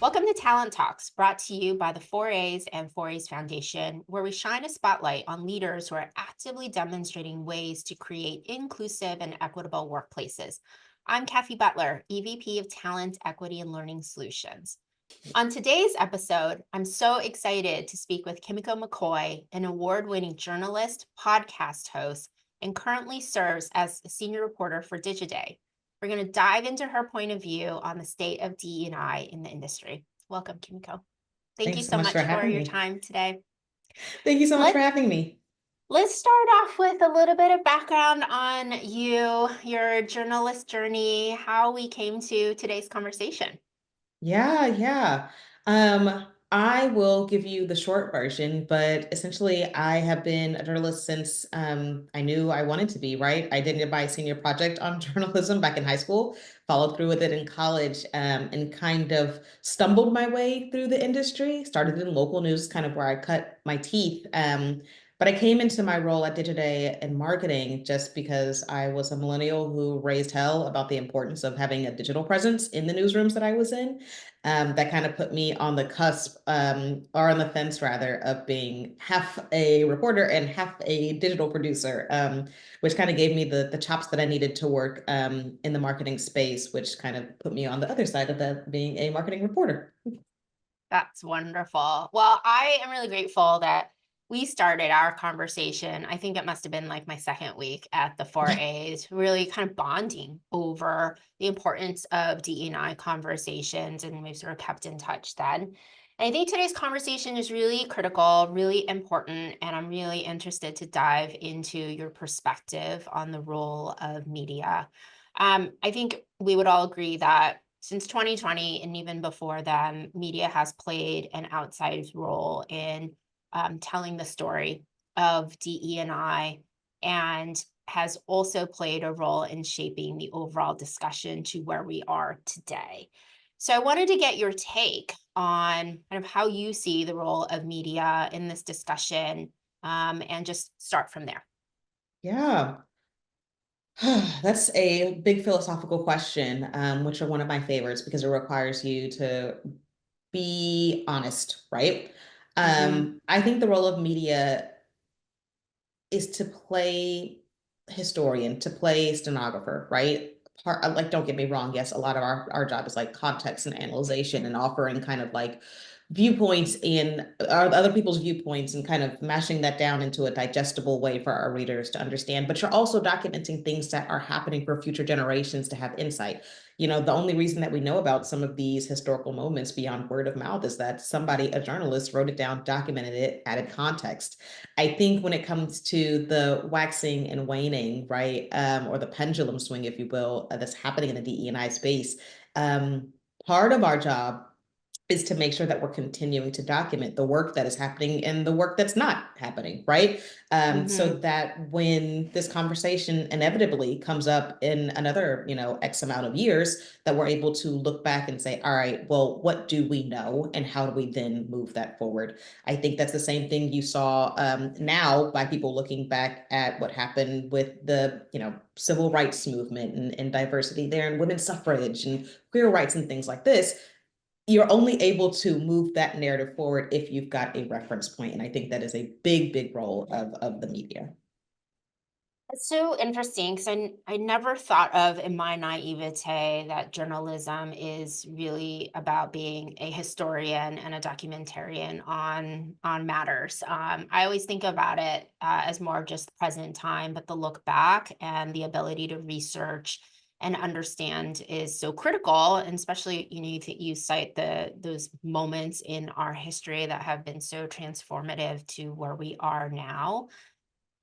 Welcome to Talent Talks, brought to you by the 4As and 4As Foundation, where we shine a spotlight on leaders who are actively demonstrating ways to create inclusive and equitable workplaces. I'm Cathy Butler, EVP of Talent, Equity, and Learning Solutions. On today's episode, I'm so excited to speak with Kimeko McCoy, an award-winning journalist, podcast host, and currently serves as a senior reporter for Digiday. We're going to dive into her point of view on the state of DE&I in the industry. Welcome, Kimiko. Thank you Thanks so so much for much for having your me. time today. Thank you so much for Let, having me. let's start off with a little bit of background on you, your journalist journey, how we came to today's conversation. Yeah. I will give you the short version, but essentially, I have been a journalist since I knew I wanted to be, right? I did my senior project on journalism back in high school, followed through with it in college, and kind of stumbled my way through the industry. Started in local news, kind of where I cut my teeth. But I came into my role at Digiday in marketing just because I was a millennial who raised hell about the importance of having a digital presence in the newsrooms that I was in. That kind of put me on the cusp, or on the fence rather, of being half a reporter and half a digital producer, which kind of gave me the chops that I needed to work in the marketing space, which kind of put me on the other side of that, being a marketing reporter. That's wonderful. Well, I am really grateful that we started our conversation. I think it must have been like my second week at the 4As, really kind of bonding over the importance of DE&I conversations, and we've sort of kept in touch then. And I think today's conversation is really critical, really important, and I'm really interested to dive into your perspective on the role of media. I think we would all agree that since 2020 and even before then, media has played an outsized role in telling the story of DE&I and has also played a role in shaping the overall discussion to where we are today. So I wanted to get your take on kind of how you see the role of media in this discussion, and just start from there. Yeah. That's a big philosophical question, which are one of my favorites because it requires you to be honest, right? Hmm. I think the role of media is to play historian, to play stenographer, right? Like, don't get me wrong. Yes, a lot of our job is like context and analyzation and offering kind of like viewpoints in other people's viewpoints and kind of mashing that down into a digestible way for our readers to understand. But you're also documenting things that are happening for future generations to have insight. The only reason that we know about some of these historical moments beyond word of mouth is that somebody, a journalist, wrote it down, documented it, added context. I think when it comes to the waxing and waning, right, or the pendulum swing, if you will, that's happening in the DE&I space, part of our job is to make sure that we're continuing to document the work that is happening and the work that's not happening, right? So Hmm. that when this conversation inevitably comes up in another, X amount of years, that we're able to look back and say, all right, well, what do we know and how do we then move that forward? I think that's the same thing you saw now by people looking back at what happened with the, civil rights movement and diversity there and women's suffrage and queer rights and things like this. You're only able to move that narrative forward if you've got a reference point. And I think that is a big role of the media. It's so interesting because I never thought of in my naivete that journalism is really about being a historian and a documentarian on matters. I always think about it as more of just the present time, but the look back and the ability to research and understand is so critical. And especially, you cite those moments in our history that have been so transformative to where we are now.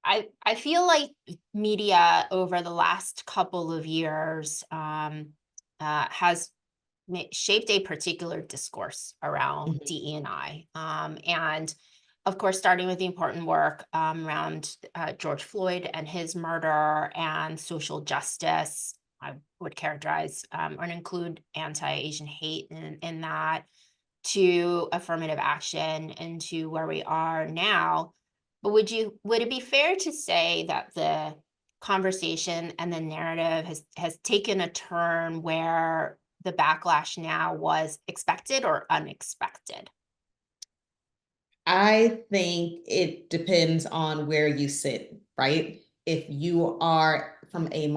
I feel like media over the last couple of years has shaped a particular discourse around Mhm. DE&I, and of course, starting with the important work around George Floyd and his murder and social justice. I would characterize and include anti-Asian hate in that, to affirmative action and to where we are now. But would it be fair to say that the conversation and the narrative has taken a turn where the backlash now was expected or unexpected? I think it depends on where you sit, right? If you are from a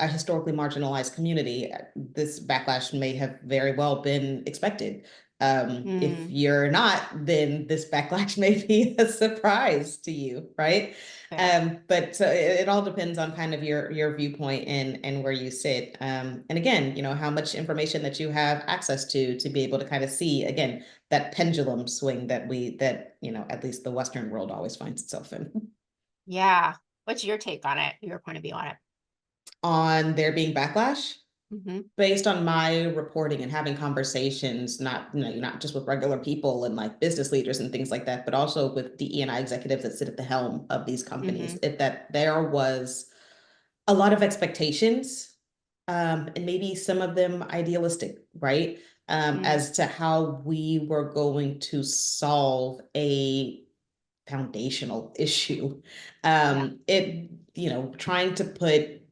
historically marginalized community, this backlash may have very well been expected. If Mm, you're not, then this backlash may be a surprise to you, right? fair. But so it all depends on kind of your viewpoint and where you sit. And again, how much information that you have access to be able to kind of see again that pendulum swing that at least the Western world always finds itself in. Yeah. What's your take on it? Your point of view on it? On there being backlash Hmm. based on my reporting and having conversations, not just with regular people and like business leaders and things like that, but also with DE&I executives that sit at the helm of these companies, Hmm. that there was a lot of expectations, and maybe some of them idealistic, right? Mm, As to how we were going to solve a foundational issue. yeah. Trying to put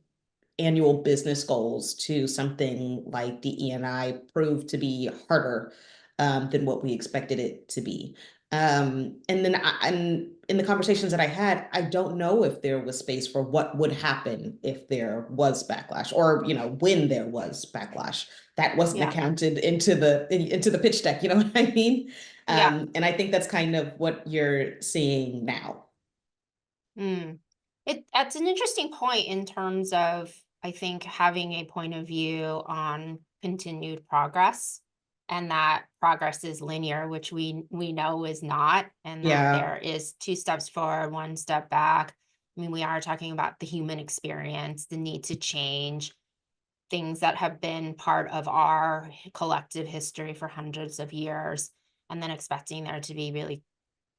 annual business goals to something like DE&I proved to be harder than what we expected it to be. And in the conversations that I had, I don't know if there was space for what would happen if there was backlash, or when there was backlash. That wasn't Yeah. accounted into the pitch deck. You know what I mean? Yeah. And I think that's kind of what you're seeing now. Mm. That's an interesting point in terms of, I think, having a point of view on continued progress, and that progress is linear, which we know is not, and that Yeah. there is two steps forward, one step back. I mean, we are talking about the human experience, the need to change things that have been part of our collective history for hundreds of years, and then expecting there to be really,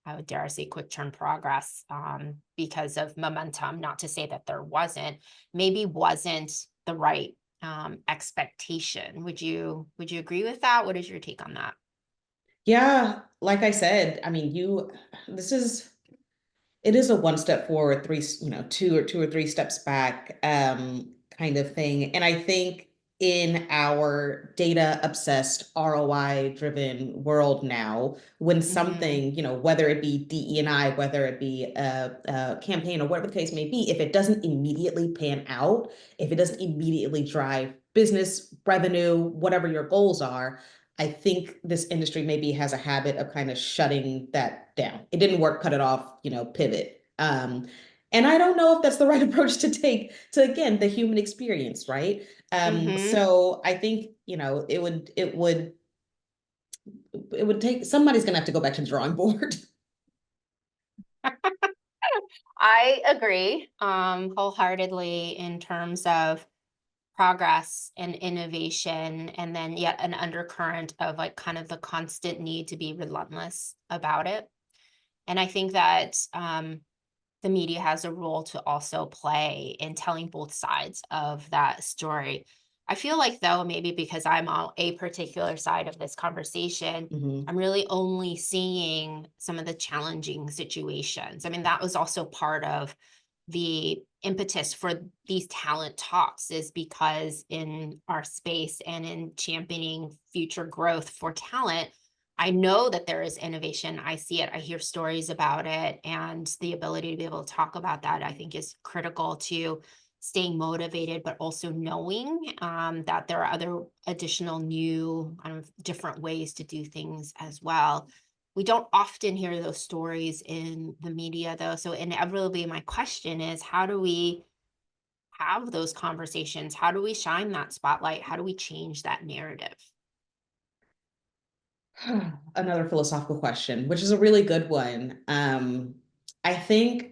I would dare say, quick turn progress, because of momentum. Not to say that there wasn't, maybe wasn't the right expectation. Would you agree with that? What is your take on that? Yeah, like I said, I mean, this is it is a one step forward, two or three steps back, kind of thing. And I think in our data obsessed, ROI driven world now, when Hmm. something, whether it be DE&I, whether it be a campaign or whatever the case may be, if it doesn't immediately pan out, if it doesn't immediately drive business revenue, whatever your goals are, I think this industry maybe has a habit of kind of shutting that down. It didn't work, cut it off, pivot. And I don't know if that's the right approach to take to, again, the human experience, right? Hmm. So I think, it would take somebody's gonna have to go back to the drawing board. I agree, wholeheartedly, in terms of progress and innovation, and then yet an undercurrent of like kind of the constant need to be relentless about it. And I think that the media has a role to also play in telling both sides of that story. I feel like, though, maybe because I'm on a particular side of this conversation, Mhm. I'm really only seeing some of the challenging situations. I mean, that was also part of the impetus for these talent talks, is because in our space and in championing future growth for talent, I know that there is innovation. I see it, I hear stories about it, and the ability to be able to talk about that, I think, is critical to staying motivated, but also knowing that there are other additional new kind of different ways to do things as well. We don't often hear those stories in the media, though. So, inevitably, my question is, how do we have those conversations? How do we shine that spotlight? How do we change that narrative? Another philosophical question, which is a really good one. I think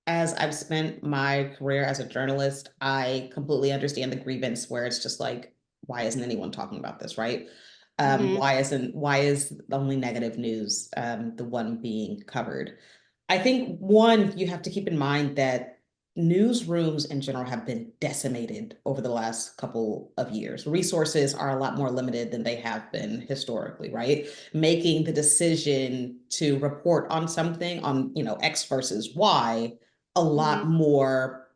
as I've spent my career as a journalist, I completely understand the grievance where it's just like, why isn't anyone talking about this, right? Hmm. Why is the only negative news the one being covered? I think one, you have to keep in mind that newsrooms in general have been decimated over the last couple of years. Resources are a lot more limited than they have been historically, right? Making the decision to report on something on, X versus Y, a lot Hmm. more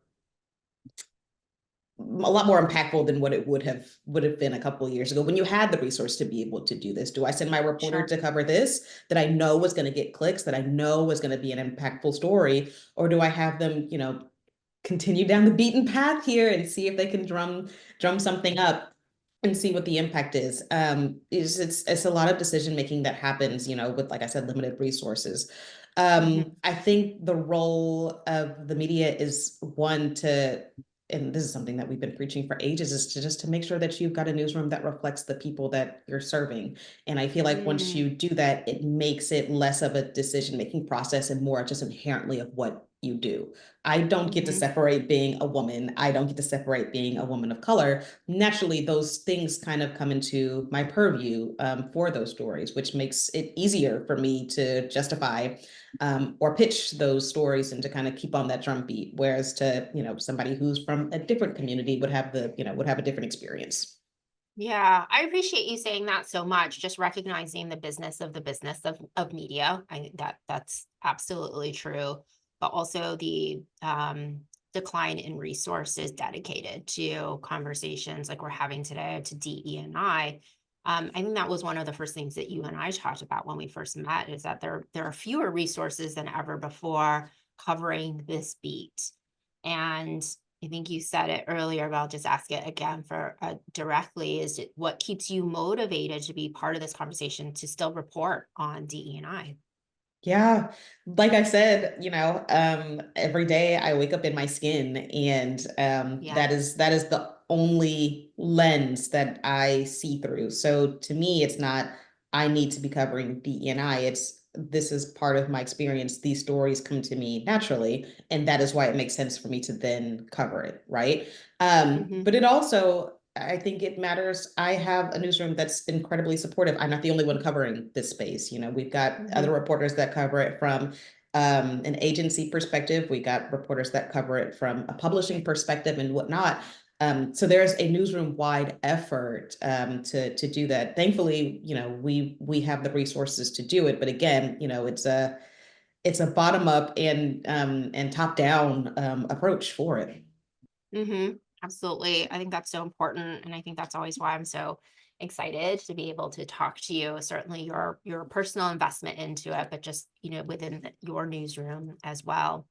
a lot more impactful than what it would have been a couple of years ago when you had the resource to be able to do this. Do I send my reporter Sure. to cover this that I know was going to get clicks, that I know was going to be an impactful story, or do I have them, continue down the beaten path here and see if they can drum something up and see what the impact is. It's a lot of decision making that happens, with, like I said, limited resources. Hmm. I think the role of the media is one to, and this is something that we've been preaching for ages, is to just to make sure that you've got a newsroom that reflects the people that you're serving. And I feel like once Mm, you do that, it makes it less of a decision making process and more just inherently of what you do. I don't get to hmm. separate being a woman. I don't get to separate being a woman of color. Naturally, those things kind of come into my purview for those stories, which makes it easier for me to justify or pitch those stories and to kind of keep on that drum beat. Whereas to, somebody who's from a different community would have a different experience. Yeah, I appreciate you saying that so much. Just recognizing the business of media. I think that that's absolutely true. But also the decline in resources dedicated to conversations like we're having today to DE&I. I think that was one of the first things that you and I talked about when we first met. Is that there are fewer resources than ever before covering this beat, and I think you said it earlier, but I'll just ask it again for directly. Is it what keeps you motivated to be part of this conversation to still report on DE&I? Yeah, like I said, every day I wake up in my skin, and Yeah. that is the only lens that I see through. So to me, it's not I need to be covering DEI. It's this is part of my experience. These stories come to me naturally, and that is why it makes sense for me to then cover it, right? Hmm. But it also, I think it matters. I have a newsroom that's incredibly supportive. I'm not the only one covering this space. We've got other Hmm. reporters that cover it from an agency perspective. We got reporters that cover it from a publishing perspective and whatnot. So there's a newsroom wide effort to do that. Thankfully, we have the resources to do it. But again, it's a bottom up and top down approach for it. Hmm. Absolutely. I think that's so important. And I think that's always why I'm so excited to be able to talk to you. Certainly your personal investment into it, but just, within your newsroom as well.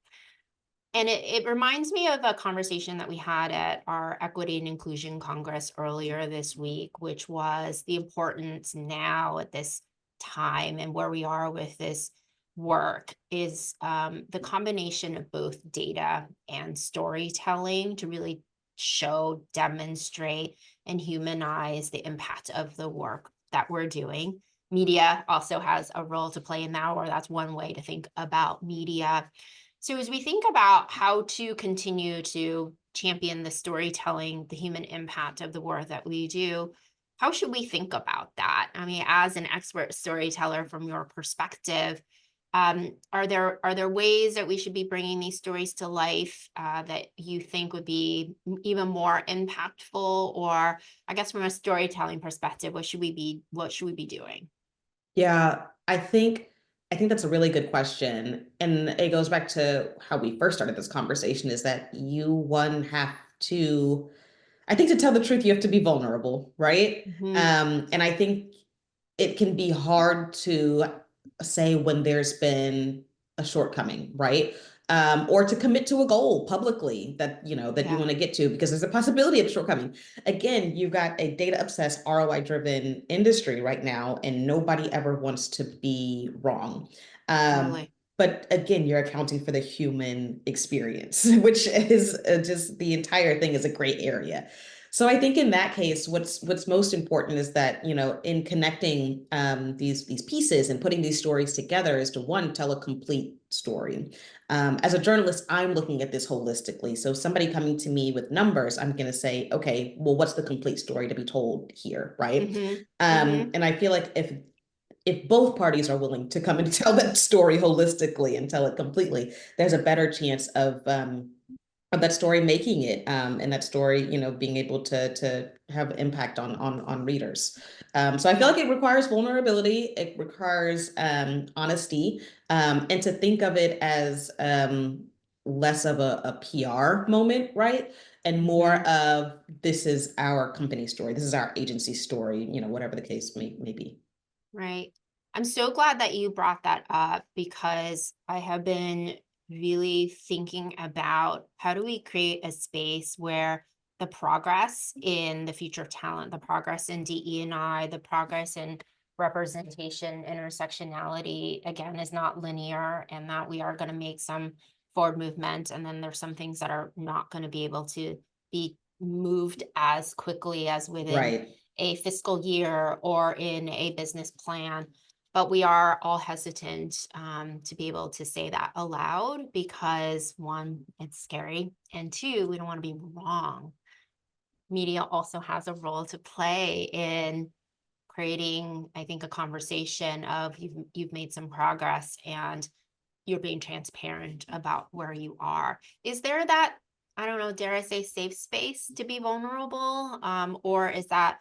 And it reminds me of a conversation that we had at our Equity and Inclusion Congress earlier this week, which was the importance now at this time and where we are with this work is the combination of both data and storytelling to really show, demonstrate, and humanize the impact of the work that we're doing. Media also has a role to play in that, or that's one way to think about media. So, as we think about how to continue to champion the storytelling, the human impact of the work that we do, how should we think about that? I mean, as an expert storyteller, from your perspective, are there ways that we should be bringing these stories to life that you think would be even more impactful? Or, I guess, from a storytelling perspective, what should we be doing? Yeah, I think that's a really good question. And it goes back to how we first started this conversation is that you one have to I think to tell the truth you have to be vulnerable, right? Hmm. And I think it can be hard to say when there's been a shortcoming, right? Or to commit to a goal publicly that you Yeah. want to get to because there's a possibility of a shortcoming. Again, you've got a data obsessed, ROI driven industry right now, and nobody ever wants to be wrong. Um, Totally. but again, you're accounting for the human experience, which is just the entire thing is a gray area. So I think in that case, what's most important is that in connecting these pieces and putting these stories together is to one tell a complete story. As a journalist, I'm looking at this holistically. So somebody coming to me with numbers, I'm going to say, okay, well, what's the complete story to be told here, right? Hmm. Hmm. And I feel like if both parties are willing to come and tell that story holistically and tell it completely, there's a better chance of that story making it and that story being able to have impact on readers. So I feel Yeah. like it requires vulnerability, it requires honesty, and to think of it as less of a PR moment, right? And more Mhm. of this is our company story, this is our agency story, whatever the case may be. Right. I'm so glad that you brought that up because I have been really thinking about how do we create a space where the progress in the future of talent, the progress in DE&I, the progress in representation, intersectionality, again, is not linear, and that we are going to make some forward movement. And then there's some things that are not going to be able to be moved as quickly as within Right. a fiscal year or in a business plan. But we are all hesitant to be able to say that aloud because one, it's scary. And two, we don't want to be wrong. Media also has a role to play in creating, I think, a conversation of you've made some progress and you're being transparent about where you are. Is there that, I don't know, dare I say, safe space to be vulnerable? Or is that,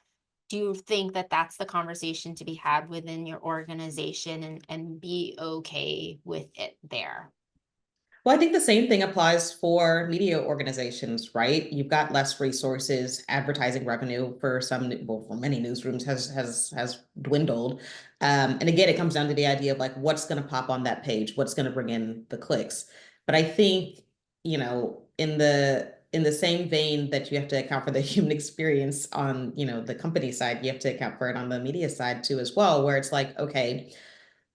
do you think that that's the conversation to be had within your organization and be okay with it there? Well, I think the same thing applies for media organizations, right? You've got less resources, advertising revenue for well, for many newsrooms has dwindled. And again, it comes down to the idea of like what's going to pop on that page, what's going to bring in the clicks. But I think, in the same vein that you have to account for the human experience on, the company side, you have to account for it on the media side too as well, where it's like, okay,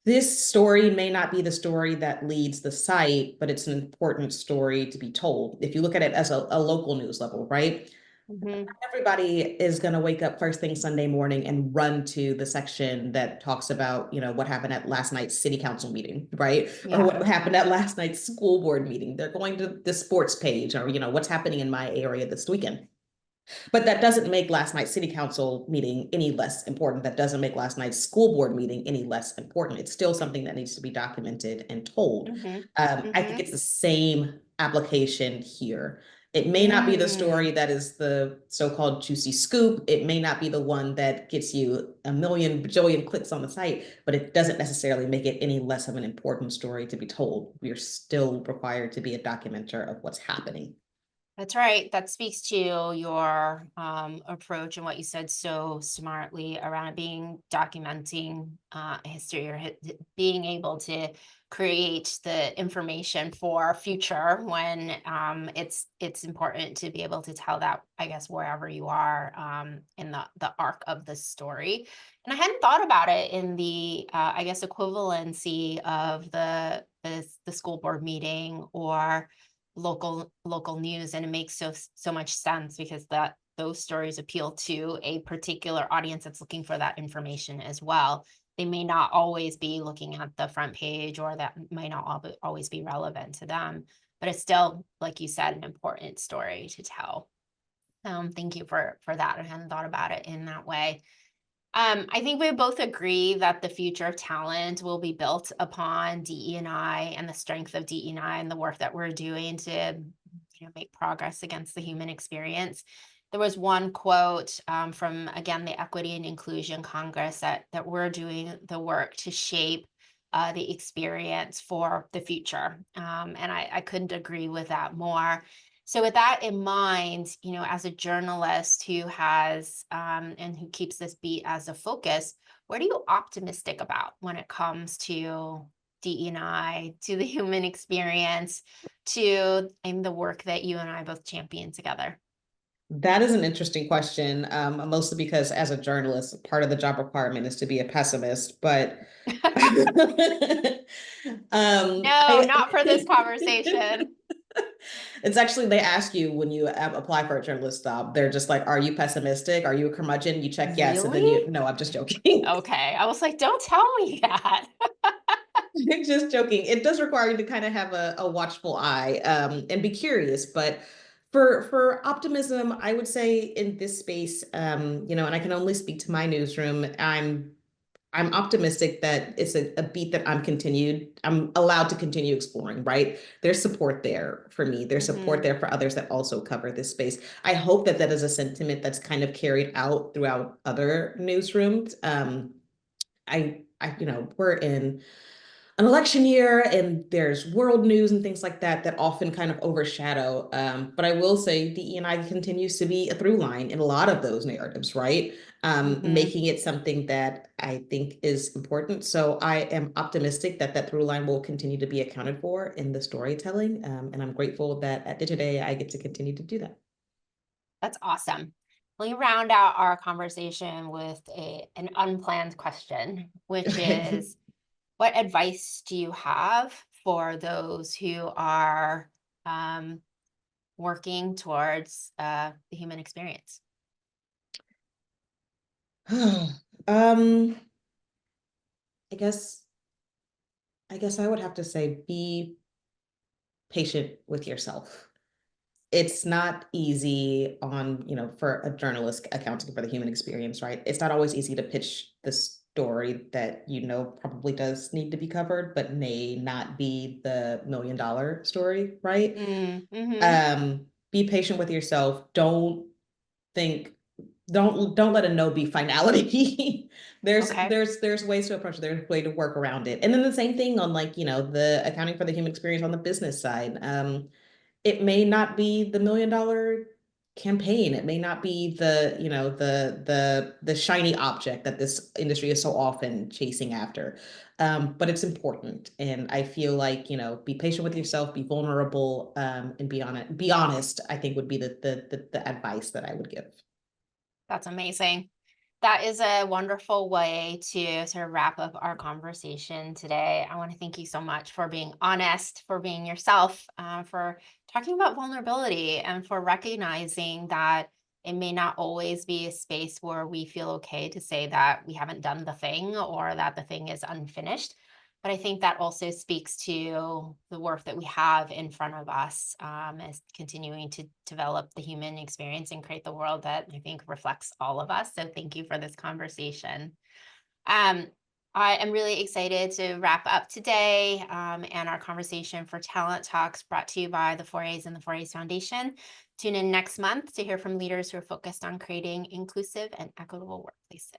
this story may not be the story that leads the site, but it's an important story to be told. If you look at it as a local news level, right? Hmm. Everybody is going to wake up first thing Sunday morning and run to the section that talks about, what happened at last night's city council meeting, right? Or Yeah. what happened at last night's school board meeting. They're going to the sports page or, what's happening in my area this weekend. But that doesn't make last night's city council meeting any less important. That doesn't make last night's school board meeting any less important. It's still something that needs to be documented and told. Hmm. I think Hmm. it's the same application here. It may not be the story Mm. that is the so-called juicy scoop. It may not be the one that gets you a million bajillion clicks on the site, but it doesn't necessarily make it any less of an important story to be told. We are still required to be a documenter of what's happening. That's right. That speaks to your approach and what you said so smartly around it being documenting history or being able to create the information for future when it's important to be able to tell that, I guess, wherever you are in the arc of the story. And I hadn't thought about it in the I guess equivalency of the school board meeting or local news, and it makes so much sense because that those stories appeal to a particular audience that's looking for that information as well. They may not always be looking at the front page, or that might not always be relevant to them, but it's still, like you said, an important story to tell. Thank you for that. I hadn't thought about it in that way. I think we both agree that the future of talent will be built upon DE&I and the strength of DE&I and the work that we're doing to, make progress against the human experience. There was one quote from, again, the Equity and Inclusion Congress that we're doing the work to shape the experience for the future. And I couldn't agree with that more. So with that in mind, as a journalist who has and who keeps this beat as a focus, what are you optimistic about when it comes to DE&I, to the human experience, to the work that you and I both champion together? That is an interesting question, mostly because as a journalist, part of the job requirement is to be a pessimist. But No, not for this conversation. it's actually they ask you when you apply for a journalist job. They're just like, "Are you pessimistic? Are you a curmudgeon?" You check yes, and then Really? you no, I'm just joking. Okay. I was like, don't tell me that. Just joking. It does require you to kind of have a watchful eye, and be curious. But for optimism, I would say in this space, and I can only speak to my newsroom. I'm optimistic that it's a beat that I'm allowed to continue exploring, right? There's support there for me. There's support Hmm. there for others that also cover this space. I hope that that is a sentiment that's kind of carried out throughout other newsrooms. We're in an election year and there's world news and things like that that often kind of overshadow. But I will say DE&I continues to be a through line in a lot of those narratives, right? Mhm. Making it something that I think is important. So I am optimistic that that through line will continue to be accounted for in the storytelling. And I'm grateful that at Digiday I get to continue to do that. That's awesome. Let me round out our conversation with an unplanned question, which is, what advice do you have for those who are um, working towards the human experience? um, I guess I guess I would have to say be patient with yourself. It's not easy on, for a journalist accounting for the human experience, right? It's not always easy to pitch the story that probably does need to be covered, but may not be the $1 million story, right? Mm-hmm. Be patient with yourself. Think don't let a no be finality. Okay. There's ways to approach it. There's a way to work around it. And then the same thing on like, the accounting for the human experience on the business side. It may not be the $1 million campaign. It may not be the shiny object that this industry is so often chasing after. But it's important. And I feel like, be patient with yourself, be vulnerable, and be honest, I think would be the advice that I would give. That's amazing. That is a wonderful way to sort of wrap up our conversation today. I want to thank you so much for being honest, for being yourself, for talking about vulnerability, and for recognizing that it may not always be a space where we feel okay to say that we haven't done the thing or that the thing is unfinished. But I think that also speaks to the work that we have in front of us, as continuing to develop the human experience and create the world that I think reflects all of us. So thank you for this conversation. Um, I am really excited to wrap up today, and our conversation for Talent Talks, brought to you by the 4As and the 4As Foundation. Tune in next month to hear from leaders who are focused on creating inclusive and equitable workplaces.